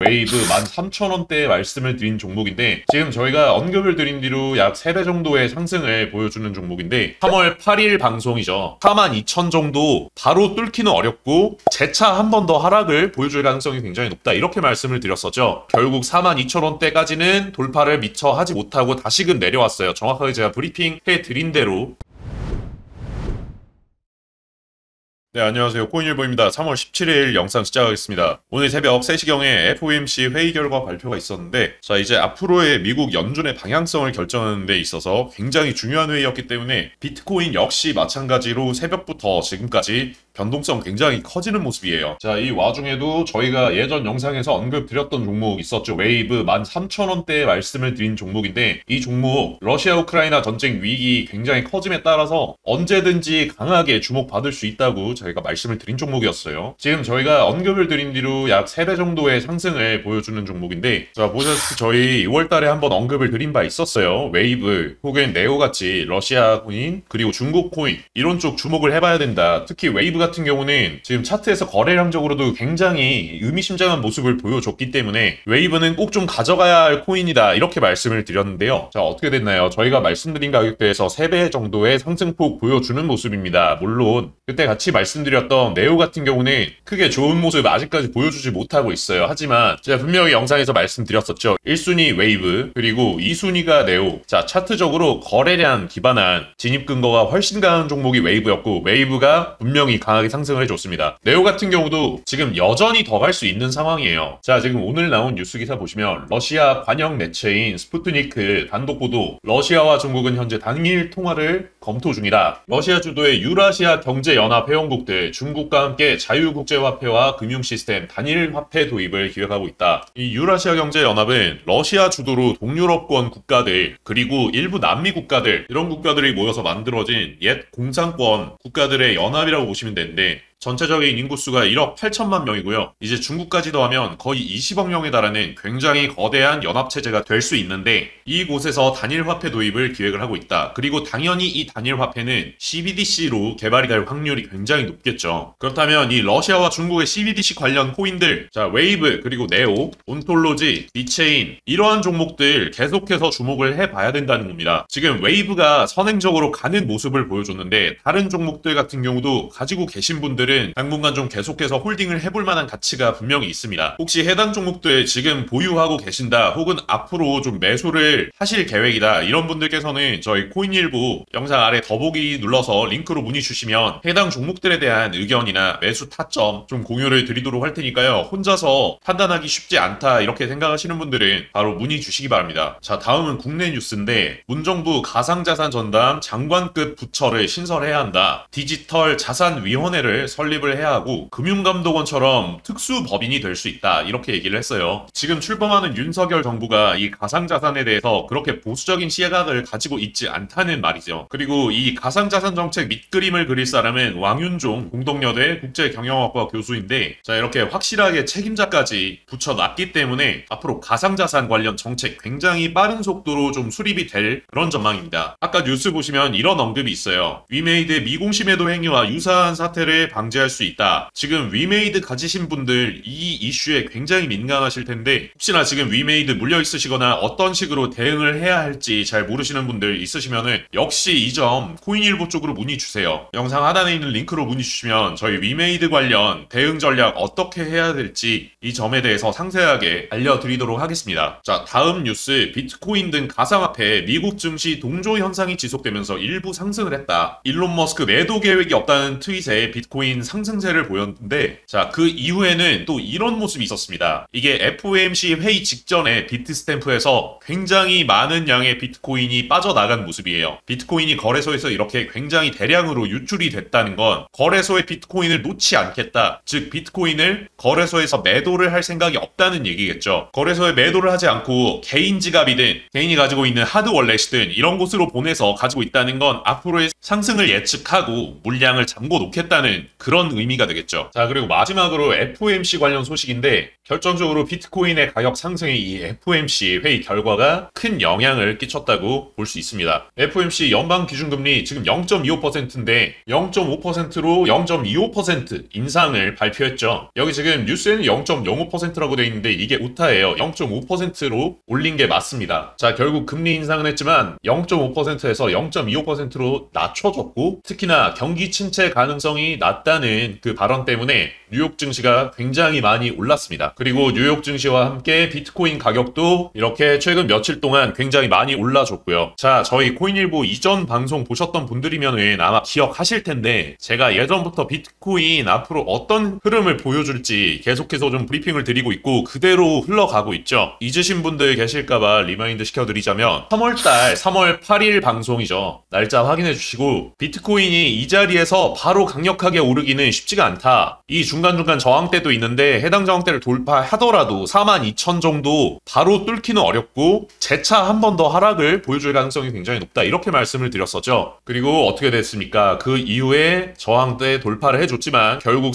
웨이브 13,000원대에 말씀을 드린 종목인데 지금 저희가 언급을 드린 뒤로 약 3배 정도의 상승을 보여주는 종목인데 3월 8일 방송이죠. 42,000 정도 바로 뚫기는 어렵고 재차 한 번 더 하락을 보여줄 가능성이 굉장히 높다 이렇게 말씀을 드렸었죠. 결국 42,000원대까지는 돌파를 미처 하지 못하고 다시금 내려왔어요. 정확하게 제가 브리핑 해드린 대로. 네, 안녕하세요. 코인일보입니다. 3월 17일 영상 시작하겠습니다. 오늘 새벽 3시경에 FOMC 회의 결과 발표가 있었는데 자, 이제 앞으로의 미국 연준의 방향성을 결정하는 데 있어서 굉장히 중요한 회의였기 때문에 비트코인 역시 마찬가지로 새벽부터 지금까지 변동성 굉장히 커지는 모습이에요. 자, 이 와중에도 저희가 예전 영상에서 언급드렸던 종목 있었죠. 웨이브 13,000원대에 말씀을 드린 종목인데 이 종목 러시아 우크라이나 전쟁 위기 굉장히 커짐에 따라서 언제든지 강하게 주목받을 수 있다고 저희가 말씀을 드린 종목이었어요. 지금 저희가 언급을 드린 뒤로 약 3배 정도의 상승을 보여주는 종목인데 자, 보셨듯이 저희 2월달에 한번 언급을 드린 바 있었어요. 웨이브 혹은 네오같이 러시아 코인 그리고 중국 코인 이런 쪽 주목을 해봐야 된다. 특히 웨이브 같은 경우는 지금 차트에서 거래량적으로도 굉장히 의미심장한 모습을 보여줬기 때문에 웨이브는 꼭 좀 가져가야 할 코인이다 이렇게 말씀을 드렸는데요. 자, 어떻게 됐나요? 저희가 말씀드린 가격대에서 3배 정도의 상승폭 보여주는 모습입니다. 물론 그때 같이 말씀드렸던 네오 같은 경우는 크게 좋은 모습 아직까지 보여주지 못하고 있어요. 하지만 제가 분명히 영상에서 말씀드렸었죠. 1순위 웨이브 그리고 2순위가 네오. 자, 차트적으로 거래량 기반한 진입 근거가 훨씬 강한 종목이 웨이브였고 웨이브가 분명히 강하게 상승을 해줬습니다. 네오 같은 경우도 지금 여전히 더 갈 수 있는 상황이에요. 자, 지금 오늘 나온 뉴스 기사 보시면 러시아 관영 매체인 스푸트니크 단독 보도 러시아와 중국은 현재 단일 통화를 검토 중이다. 러시아 주도의 유라시아 경제연합 회원국들 중국과 함께 자유국제화폐와 금융시스템 단일화폐 도입을 기획하고 있다. 이 유라시아 경제연합은 러시아 주도로 동유럽권 국가들 그리고 일부 남미 국가들 이런 국가들이 모여서 만들어진 옛 공산권 국가들의 연합이라고 보시면 되는데 전체적인 인구수가 1억 8천만 명이고요. 이제 중국까지 더하면 거의 20억 명에 달하는 굉장히 거대한 연합체제가 될 수 있는데 이곳에서 단일화폐 도입을 기획을 하고 있다. 그리고 당연히 이 단일화폐는 CBDC로 개발이 될 확률이 굉장히 높겠죠. 그렇다면 이 러시아와 중국의 CBDC 관련 코인들 자, 웨이브 그리고 네오, 온톨로지, 디체인 이러한 종목들 계속해서 주목을 해봐야 된다는 겁니다. 지금 웨이브가 선행적으로 가는 모습을 보여줬는데 다른 종목들 같은 경우도 가지고 계신 분들은 당분간 좀 계속해서 홀딩을 해볼 만한 가치가 분명히 있습니다. 혹시 해당 종목들 지금 보유하고 계신다 혹은 앞으로 좀 매수를 하실 계획이다 이런 분들께서는 저희 코인일보 영상 아래 더보기 눌러서 링크로 문의 주시면 해당 종목들에 대한 의견이나 매수 타점 좀 공유를 드리도록 할 테니까요. 혼자서 판단하기 쉽지 않다 이렇게 생각하시는 분들은 바로 문의 주시기 바랍니다. 자, 다음은 국내 뉴스인데 문정부 가상자산 전담 장관급 부처를 신설해야 한다. 디지털 자산위원회를 설립을 해야 하고 금융감독원처럼 특수법인이 될 수 있다 이렇게 얘기를 했어요. 지금 출범하는 윤석열 정부가 이 가상자산에 대해서 그렇게 보수적인 시각을 가지고 있지 않다는 말이죠. 그리고 이 가상자산 정책 밑그림을 그릴 사람은 왕윤종 공동여대 국제경영학과 교수인데 자, 이렇게 확실하게 책임자까지 붙여놨기 때문에 앞으로 가상자산 관련 정책 굉장히 빠른 속도로 좀 수립이 될 그런 전망입니다. 아까 뉴스 보시면 이런 언급이 있어요. 위메이드 미공시매도 행위와 유사한 사태를 방지할 수 있다. 지금 위메이드 가지신 분들 이 이슈에 굉장히 민감하실 텐데 혹시나 지금 위메이드 물려 있으시거나 어떤 식으로 대응을 해야 할지 잘 모르시는 분들 있으시면은 역시 이 점 코인일보 쪽으로 문의 주세요. 영상 하단에 있는 링크로 문의 주시면 저희 위메이드 관련 대응 전략 어떻게 해야 될지 이 점에 대해서 상세하게 알려드리도록 하겠습니다. 자, 다음 뉴스 비트코인 등 가상화폐 미국 증시 동조 현상이 지속되면서 일부 상승을 했다. 일론 머스크 매도 계획이 없다는 트윗에 비트코인 상승세를 보였는데 자, 그 이후에는 또 이런 모습이 있었습니다. 이게 FOMC 회의 직전에 비트스탬프에서 굉장히 많은 양의 비트코인이 빠져나간 모습이에요. 비트코인이 거래소에서 이렇게 굉장히 대량으로 유출이 됐다는 건 거래소의 비트코인을 놓지 않겠다. 즉 비트코인을 거래소에서 매도를 할 생각이 없다는 얘기겠죠. 거래소에 매도를 하지 않고 개인 지갑이든 개인이 가지고 있는 하드 월렛이든 이런 곳으로 보내서 가지고 있다는 건 앞으로의 상승을 예측하고 물량을 잠궈 놓겠다는 그런 의미가 되겠죠. 자, 그리고 마지막으로 FOMC 관련 소식인데 결정적으로 비트코인의 가격 상승에 이 FOMC 회의 결과가 큰 영향을 끼쳤다고 볼 수 있습니다. FOMC 연방 기준금리 지금 0.25%인데 0.5%로 0.25% 인상을 발표했죠. 여기 지금 뉴스에는 0.05%라고 되어 있는데 이게 우타예요. 0.5%로 올린 게 맞습니다. 자, 결국 금리 인상은 했지만 0.5%에서 0.25%로 낮춰졌고 특히나 경기 침체 가능성이 낮다는 그 발언 때문에 뉴욕 증시가 굉장히 많이 올랐습니다. 그리고 뉴욕 증시와 함께 비트코인 가격도 이렇게 최근 며칠 동안 굉장히 많이 올라줬고요. 자, 저희 코인일보 이전 방송 보셨던 분들이면은 아마 기억하실 텐데 제가 예전부터 비트코인 앞으로 어떤 흐름을 보여줄지 계속해서 좀 브리핑을 드리고 있고 그대로 흘러가고 있죠. 잊으신 분들 계실까봐 리마인드 시켜드리자면 3월 8일 방송이죠. 날짜 확인해 주시고 비트코인이 이 자리에서 바로 강력하게 오르기는 쉽지가 않다. 이 중간중간 저항대도 있는데 해당 저항대를 돌파하더라도 42,000 정도 바로 뚫기는 어렵고 재차 한 번 더 하락을 보여줄 가능성이 굉장히 높다. 이렇게 말씀을 드렸었죠. 그리고 어떻게 됐습니까? 그 이후에 저항대 돌파를 해줬지만 결국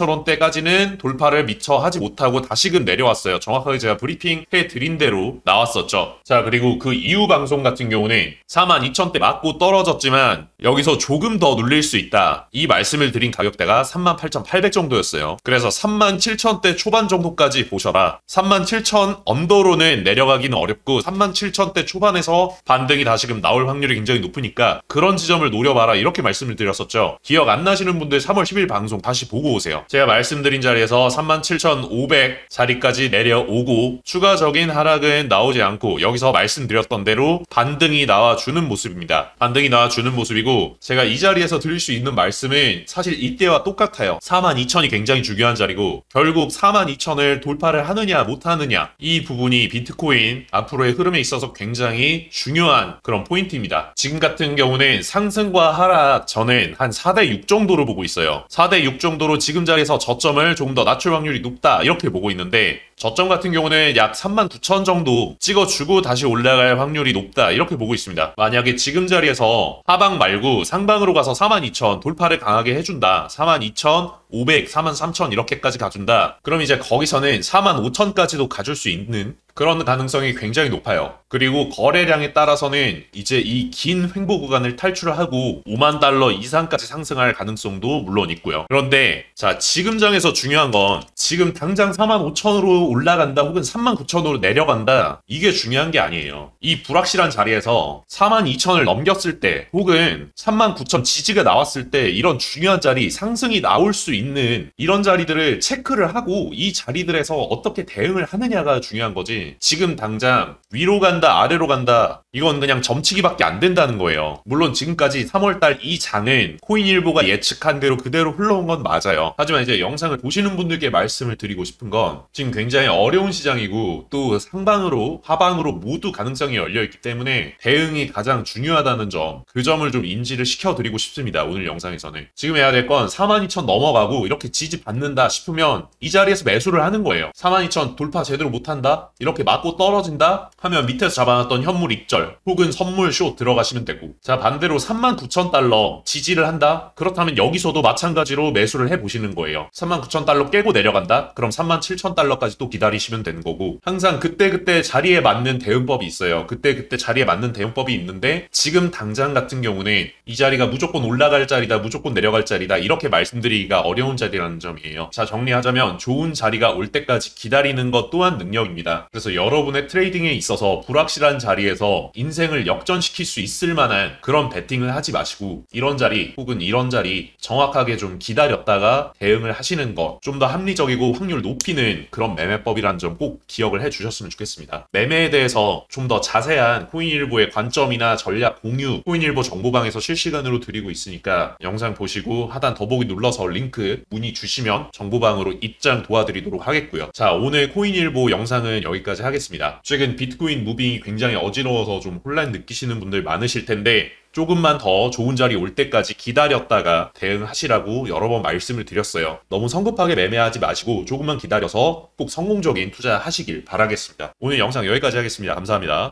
42,000원대까지는 돌파를 미처 하지 못하고 다시금 내려왔어요. 정확하게 제가 브리핑 해드린 대로 나왔었죠. 자, 그리고 그 이후 방송 같은 경우는 42,000대 맞고 떨어졌지만 여기서 조금 더 눌릴 수 있다. 이 말씀을 드린 가격대가 38,800 정도였어요. 그래서 37,000대 초반 정도까지 보셔라. 37,000 언더로는 내려가기는 어렵고 37,000대 초반에서 반등이 다시금 나올 확률이 굉장히 높으니까 그런 지점을 노려봐라. 이렇게 말씀을 드렸었죠. 기억 안 나시는 분들 3월 10일 방송 다시 보고 오세요. 제가 말씀드린 자리에서 37,500 자리까지 내려오고 추가적인 하락은 나오지 않고 여기서 말씀드렸던 대로 반등이 나와주는 모습입니다. 반등이 나와주는 모습이고 제가 이 자리에서 드릴 수 있는 말씀은 사실 이때와 똑같아요. 42,000이 굉장히 중요한 자리고 결국 42,000을 돌파를 하느냐 못하느냐 이 부분이 비트코인 앞으로의 흐름에 있어서 굉장히 중요한 그런 포인트입니다. 지금 같은 경우는 상승과 하락 저는 한 4대6 정도로 보고 있어요. 4대6 정도로 지금 자리에서 저점을 조금 더 낮출 확률이 높다 이렇게 보고 있는데 저점 같은 경우는 약 39,000 정도 찍어주고 다시 올라갈 확률이 높다 이렇게 보고 있습니다. 만약에 지금 자리에서 하방 말고 상방으로 가서 42,000 돌파를 강하게 해준다. 42,500, 43,000 이렇게까지 가준다. 그럼 이제 거기서는 45,000까지도 가줄 수 있는 그런 가능성이 굉장히 높아요. 그리고 거래량에 따라서는 이제 이 긴 횡보 구간을 탈출하고 5만 달러 이상까지 상승할 가능성도 물론 있고요. 그런데 자, 지금 장에서 중요한 건 지금 당장 45,000으로 올라간다 혹은 39,000으로 내려간다 이게 중요한 게 아니에요. 이 불확실한 자리에서 42,000을 넘겼을 때 혹은 39,000 지지가 나왔을 때 이런 중요한 자리 상승이 나올 수 있는 이런 자리들을 체크를 하고 이 자리들에서 어떻게 대응을 하느냐가 중요한 거지. 지금 당장 위로 간다 아래로 간다 이건 그냥 점치기밖에 안 된다는 거예요. 물론 지금까지 3월달 이 장은 코인일보가 예측한 대로 그대로 흘러온 건 맞아요. 하지만 이제 영상을 보시는 분들께 말씀을 드리고 싶은 건 지금 굉장히 어려운 시장이고 또 상방으로 하방으로 모두 가능성이 열려있기 때문에 대응이 가장 중요하다는 점 그 점을 좀 인지를 시켜드리고 싶습니다. 오늘 영상에서는 지금 해야 될 건 42,000 넘어가고 이렇게 지지받는다 싶으면 이 자리에서 매수를 하는 거예요. 42,000 돌파 제대로 못한다? 이렇게 맞고 떨어진다? 하면 밑에서 잡아놨던 현물 익절 혹은 선물 숏 들어가시면 되고 자, 반대로 39,000달러 지지를 한다? 그렇다면 여기서도 마찬가지로 매수를 해보시는 거예요. 39,000달러 깨고 내려간다? 그럼 37,000달러까지 또 기다리시면 되는 거고 항상 그때그때 자리에 맞는 대응법이 있어요. 그때그때 자리에 맞는 대응법이 있는데 지금 당장 같은 경우는 이 자리가 무조건 올라갈 자리다 무조건 내려갈 자리다 이렇게 말씀드리기가 어려운 자리라는 점이에요. 자, 정리하자면 좋은 자리가 올 때까지 기다리는 것 또한 능력입니다. 그래서 여러분의 트레이딩에 있어서 불확실한 자리에서 인생을 역전시킬 수 있을 만한 그런 베팅을 하지 마시고 이런 자리 혹은 이런 자리 정확하게 좀 기다렸다가 대응을 하시는 것 좀 더 합리적이고 확률 높이는 그런 매매법이라는 점 꼭 기억을 해주셨으면 좋겠습니다. 매매에 대해서 좀 더 자세한 코인일보의 관점이나 전략 공유 코인일보 정보방에서 실시간으로 드리고 있으니까 영상 보시고 하단 더보기 눌러서 링크 문의 주시면 정보방으로 입장 도와드리도록 하겠고요. 자, 오늘 코인일보 영상은 여기까지 하겠습니다. 최근 비트코인 무빙이 굉장히 어지러워서 좀 혼란 느끼시는 분들 많으실 텐데 조금만 더 좋은 자리 올 때까지 기다렸다가 대응하시라고 여러 번 말씀을 드렸어요. 너무 성급하게 매매하지 마시고 조금만 기다려서 꼭 성공적인 투자 하시길 바라겠습니다. 오늘 영상 여기까지 하겠습니다. 감사합니다.